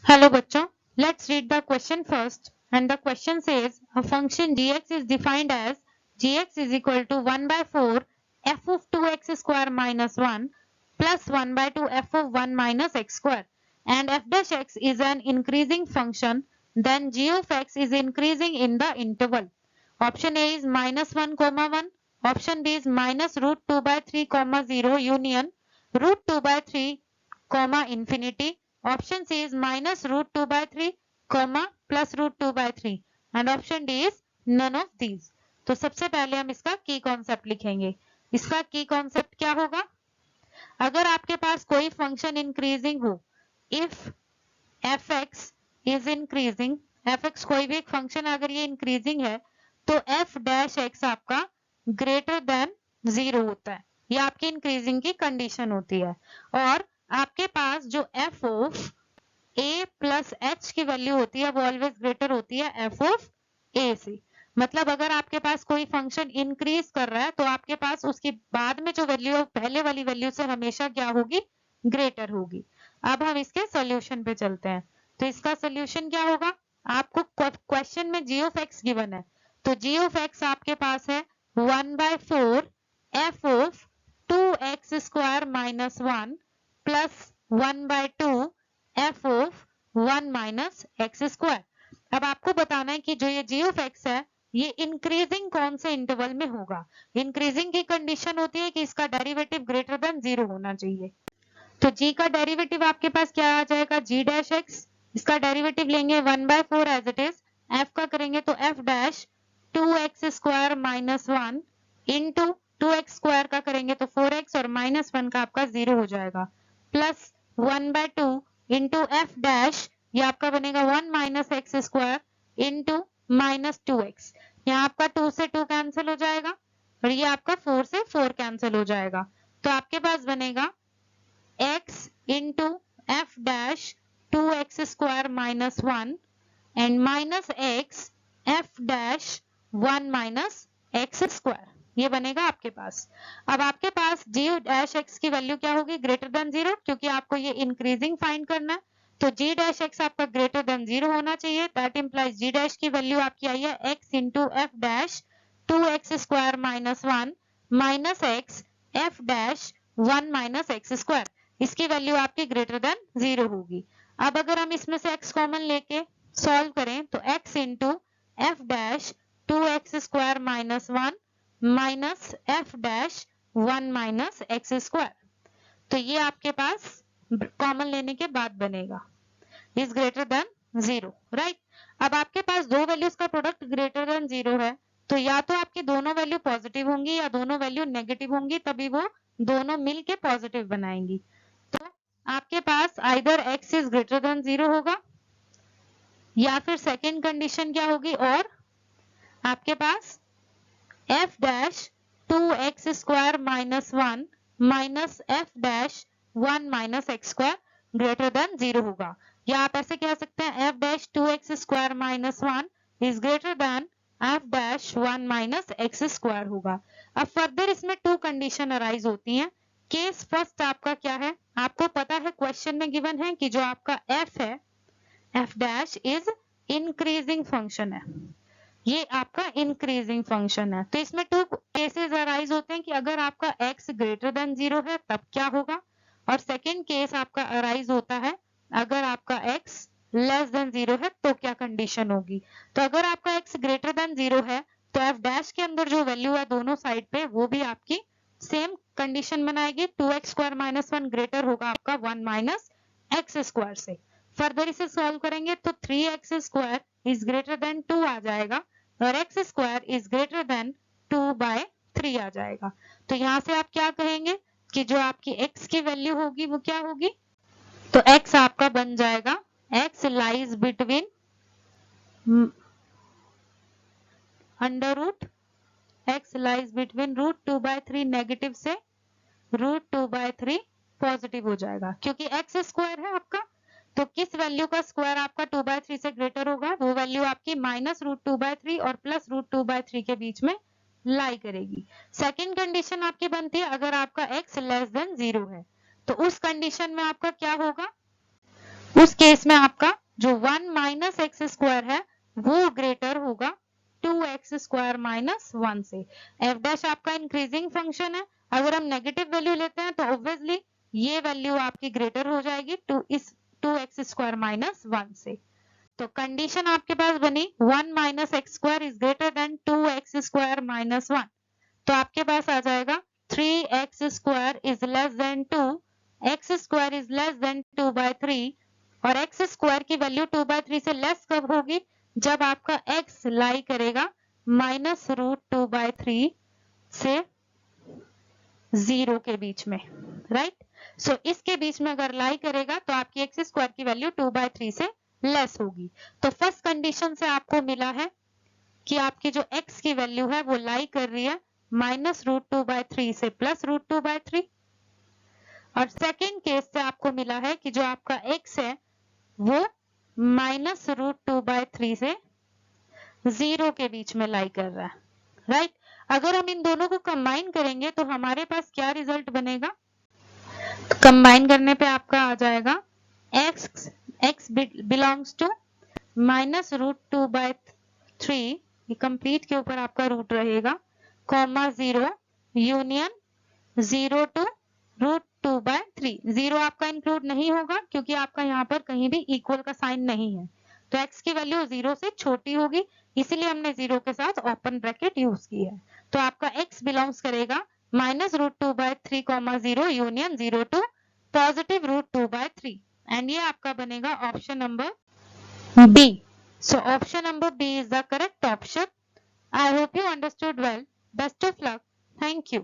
Hello बच्चों, let's read the question first. And the question says a function gx is defined as gx is equal to 1 by 4 f of 2x square minus 1 plus 1 by 2 f of 1 minus x square. And f dash x is an increasing function, then g of x is increasing in the interval. Option A is minus 1 comma 1. Option B is minus root 2 by 3 comma 0 union root 2 by 3 comma infinity. Option C is minus root 2 by 3 comma plus root 2 by 3 and option D is none of these. तो सबसे पहले हम इसका की concept लिखेंगे. इसका की concept क्या होगा? अगर आपके पास कोई फंक्शन इंक्रीजिंग हो, if fx is increasing, fx कोई भी एक फंक्शन अगर ये इंक्रीजिंग है तो f डैश x आपका ग्रेटर देन 0 होता है. ये आपकी इंक्रीजिंग की कंडीशन होती है. और आपके पास जो f of a plus h की वैल्यू होती है वो ऑलवेज ग्रेटर होती है f ऑफ a से. मतलब अगर आपके पास कोई फंक्शन इंक्रीज कर रहा है तो आपके पास उसके बाद में जो वैल्यू है पहले वाली वैल्यू से हमेशा क्या होगी? ग्रेटर होगी. अब हम इसके सॉल्यूशन पे चलते हैं. तो इसका सॉल्यूशन क्या होगा? आपको क्वेश्चन में g ऑफ x गिवन है, तो g ऑफ x आपके पास है 1 by 4 f of 2x square minus 1 plus 1 by 2 f of 1 minus x square. अब आपको बताना है कि जो ये g ऑफ x है ये इंक्रीजिंग कौन से इंटरवल में होगा. इंक्रीजिंग की कंडीशन होती है कि इसका डेरिवेटिव ग्रेटर देन 0 होना चाहिए. तो g का डेरिवेटिव आपके पास क्या आ जाएगा? g dash x. इसका डेरिवेटिव लेंगे 1 by 4 as it is. f का करेंगे तो f dash 2x square minus 1 into 2x square का करेंगे तो 4x और माइनस 1 का आपका 0 हो जाएगा plus 1 by 2 into f dash ये आपका बनेगा 1 minus x square into minus 2x. यहाँ आपका 2 से 2 कैंसिल हो जाएगा और ये आपका 4 से 4 कैंसिल हो जाएगा. तो आपके पास बनेगा x into f dash 2x square minus 1 and minus x f dash 1 minus x square. ये बनेगा आपके पास. अब आपके पास g डैश x की वैल्यू क्या होगी? ग्रेटर देन 0, क्योंकि आपको ये इंक्रीजिंग फाइंड करना है. तो g डैश x आपका ग्रेटर देन 0 होना चाहिए. दैट इंप्लाइज g डैश की वैल्यू आपकी आई है x into f dash 2x square minus 1 minus x f dash 1 minus x square. इसकी वैल्यू आपकी ग्रेटर देन 0 होगी. अब अगर हम इसमें से x कॉमन लेके सॉल्व करें तो x into f dash 2x square minus 1 minus f dash 1 minus x square. तो ये आपके पास कॉमन लेने के बाद बनेगा इज ग्रेटर देन 0, राइट. अब आपके पास दो वैल्यूज का प्रोडक्ट ग्रेटर देन 0 है तो या तो आपकी दोनों वैल्यू पॉजिटिव होंगी या दोनों वैल्यू नेगेटिव होंगी, तभी वो दोनों मिलके पॉजिटिव बनाएंगी. तो आपके पास either x is greater than 0 होगा या फिर सेकेंड कंडीशन क्या होगी, और आपके पास f dash 2x square minus 1 minus f dash 1 minus x square greater than 0 होगा. या आप ऐसे कह सकते हैं f dash 2x square minus 1 is greater then f dash 1 minus x square होगा. अब फर्दर इसमें टू कंडीशन अराइज होती हैं. केस फर्स्ट आपका क्या है? आपको पता है क्वेश्चन में गिवन है कि जो आपका f है f dash is increasing function है. ये आपका इंक्रीजिंग फंक्शन है. तो इसमें टू केसेस अराइज होते हैं कि अगर आपका x ग्रेटर देन 0 है तब क्या होगा, और सेकंड केस आपका अराइज होता है अगर आपका x लेस देन 0 है तो क्या कंडीशन होगी. तो अगर आपका x ग्रेटर देन 0 है तो f डैश के अंदर जो वैल्यू है दोनों साइड पे वो भी आपकी सेम कंडीशन बनाएगी. 2x स्क्वायर माइनस 1 ग्रेटर होगा आपका 1 माइनस एक्स स्क्वायर से. फर्दर इसे सॉल्व करेंगे तो 3x square is greater than 2 आ जाएगा और x square is greater than 2 by 3 आ जाएगा. तो यहाँ से आप क्या कहेंगे कि जो आपकी x की वैल्यू होगी वो क्या होगी? तो x आपका बन जाएगा x lies between under root x lies between root 2 by 3 negative से रूट 2 बाय 3 पॉजिटिव हो जाएगा, क्योंकि x स्क्वायर है आपका. तो किस वैल्यू का स्क्वायर आपका 2 बाय 3 से ग्रेटर होगा? वो वैल्यू आपकी माइनस रूट 2 बाय 3 और प्लस रूट 2 बाय 3 के बीच में लाई करेगी. सेकंड कंडीशन आपकी बनती है अगर आपका x लेस देन 0 है तो उस कंडीशन में आपका क्या होगा? उस केस में आपका जो 1 माइनस एक्स स्क्वायर है वो ग्रेटर होगा 2x स्क्वायर माइनस 1 से। एफ डैश आपका इंक्रीजिंग फंक्शन है, अगर हम नेगेटिव वैल्यू लेते हैं तो ऑब्वियसली ये वैल्यू आपकी ग्रेटर हो जाएगी 2x स्क्वायर माइनस 1 से। तो कंडीशन आपके पास बनी 1 minus x square is greater then 2x square minus 1। तो आपके पास आ जाएगा 3x square is less than 2, x square is less than 2/3 और x स्क्वायर की वैल्यू 2/3 से लेस कब होगी? जब आपका x लाई करेगा -√2/3 से 0 के बीच में, राइट। सो इसके बीच में अगर लाई करेगा तो आपकी x स्क्वायर की वैल्यू 2/3 से लेस होगी। तो फर्स्ट कंडीशन से आपको मिला है कि आपकी जो x की वैल्यू है वो लाई कर रही है -√2/3 से +√2/3। और सेकेंड केस से आपको मिला है कि जो आपका x है वो -√2/3 से 0 के बीच में लाई कर रहा है, राइट। अगर हम इन दोनों को कंबाइन करेंगे तो हमारे पास क्या रिजल्ट बनेगा? कंबाइन करने पे आपका आ जाएगा x बिलोंग्स टू -√2/3, ये कंप्लीट के ऊपर आपका रूट रहेगा, कॉमा 0 यूनियन 0 टू √2/3। 0 आपका इंक्लूड नहीं होगा क्योंकि आपका यहाँ पर कहीं भी इक्वल का साइन नहीं है, तो x की वैल्यू 0 से छोटी होगी, इसीलिए हमने 0 के साथ ओपन ब्रैकेट यूज की है। तो आपका x बिलोंग्स करेगा -√2/3, 0 यूनियन 0 टू +√2/3 एंड ये आपका बनेगा option number B. So option number B is the correct option. I hope you understood well. Best of luck. Thank you.